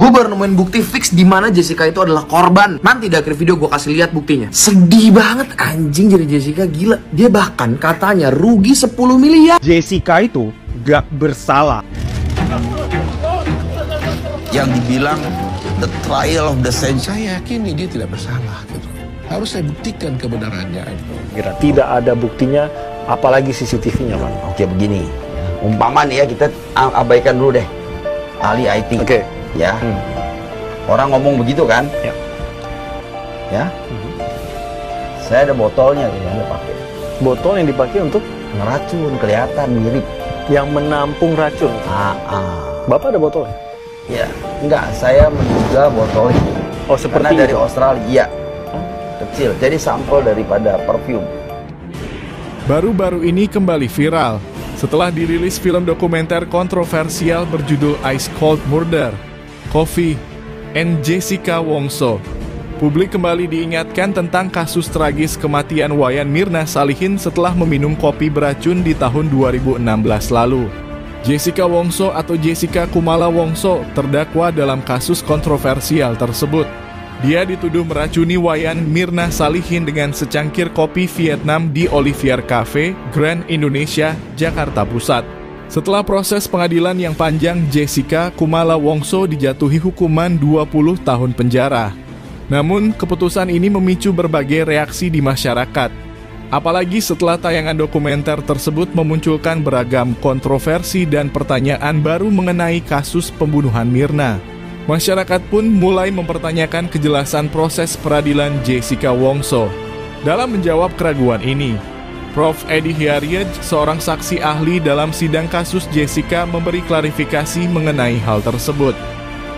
Gue baru nemuin bukti fix di mana Jessica itu adalah korban. Nanti di akhir video gue kasih lihat buktinya. Sedih banget anjing jadi Jessica, gila. Dia bahkan katanya rugi 10 miliar. Jessica itu gak bersalah. Yang dibilang the trial of the century, saya yakini dia tidak bersalah gitu. Harus saya buktikan kebenarannya. Tidak ada buktinya, apalagi CCTV-nya, Bang. Oke, begini. Umpama nih ya, kita abaikan dulu deh ahli IT. Oke. Ya. Orang ngomong begitu kan? Ya. Ya. Saya ada botolnya tuh yang dipakai. Botol yang dipakai untuk Ngeracun, kelihatan mirip. yang menampung racun. Bapak ada botolnya? Ya, enggak, saya menduga botol itu. Oh, seperti karena dari itu? Australia. Iya. Kecil, jadi sampel daripada parfum. Baru-baru ini kembali viral setelah dirilis film dokumenter kontroversial berjudul Ice Cold Murder, Coffee and Jessica Wongso. Publik kembali diingatkan tentang kasus tragis kematian Wayan Mirna Salihin setelah meminum kopi beracun di tahun 2016 lalu. Jessica Wongso atau Jessica Kumala Wongso terdakwa dalam kasus kontroversial tersebut. Dia dituduh meracuni Wayan Mirna Salihin dengan secangkir kopi Vietnam di Olivier Cafe, Grand Indonesia, Jakarta Pusat. Setelah proses pengadilan yang panjang, Jessica Kumala Wongso dijatuhi hukuman 20 tahun penjara. Namun, keputusan ini memicu berbagai reaksi di masyarakat. Apalagi setelah tayangan dokumenter tersebut memunculkan beragam kontroversi dan pertanyaan baru mengenai kasus pembunuhan Mirna. Masyarakat pun mulai mempertanyakan kejelasan proses peradilan Jessica Wongso. Dalam menjawab keraguan ini, Prof. Edi Hiaryej, seorang saksi ahli dalam sidang kasus Jessica, memberi klarifikasi mengenai hal tersebut.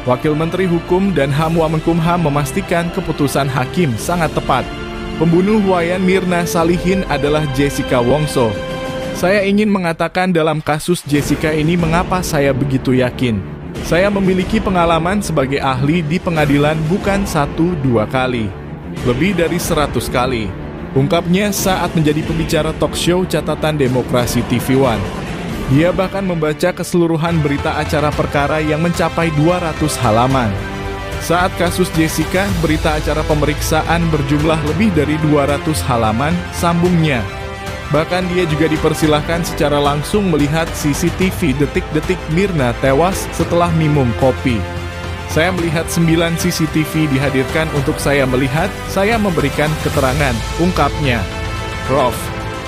Wakil Menteri Hukum dan HAM Wamenkumham memastikan keputusan hakim sangat tepat. Pembunuh Wayan Mirna Salihin adalah Jessica Wongso. Saya ingin mengatakan dalam kasus Jessica ini mengapa saya begitu yakin. Saya memiliki pengalaman sebagai ahli di pengadilan bukan 1-2 kali, lebih dari 100 kali. Ungkapnya saat menjadi pembicara talk show Catatan Demokrasi TV One. Dia bahkan membaca keseluruhan berita acara perkara yang mencapai 200 halaman. Saat kasus Jessica, berita acara pemeriksaan berjumlah lebih dari 200 halaman, sambungnya. Bahkan dia juga dipersilahkan secara langsung melihat CCTV detik-detik Mirna tewas setelah minum kopi. Saya melihat 9 CCTV dihadirkan untuk saya melihat, saya memberikan keterangan, ungkapnya. Prof.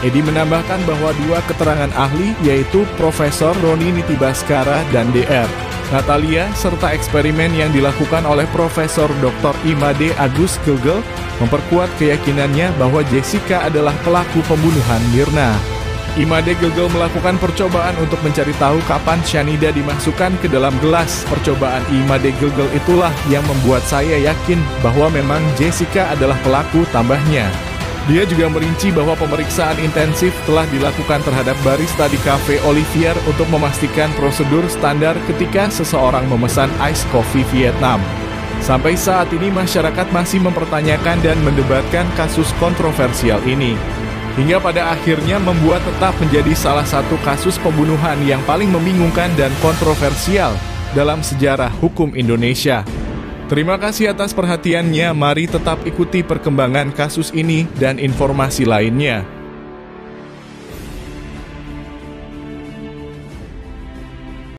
Edi menambahkan bahwa 2 keterangan ahli yaitu Profesor Roni Nitibaskara dan Dr. Natalia serta eksperimen yang dilakukan oleh Profesor Dr. Imade Agus Gilgel memperkuat keyakinannya bahwa Jessica adalah pelaku pembunuhan Mirna. Imade Gilgel melakukan percobaan untuk mencari tahu kapan cyanida dimasukkan ke dalam gelas. Percobaan Imade Gilgel itulah yang membuat saya yakin bahwa memang Jessica adalah pelaku, tambahnya. Dia juga merinci bahwa pemeriksaan intensif telah dilakukan terhadap barista di Cafe Olivier untuk memastikan prosedur standar ketika seseorang memesan ice coffee Vietnam. Sampai saat ini masyarakat masih mempertanyakan dan mendebatkan kasus kontroversial ini. Hingga pada akhirnya membuat tetap menjadi salah satu kasus pembunuhan yang paling membingungkan dan kontroversial dalam sejarah hukum Indonesia. Terima kasih atas perhatiannya, mari tetap ikuti perkembangan kasus ini dan informasi lainnya.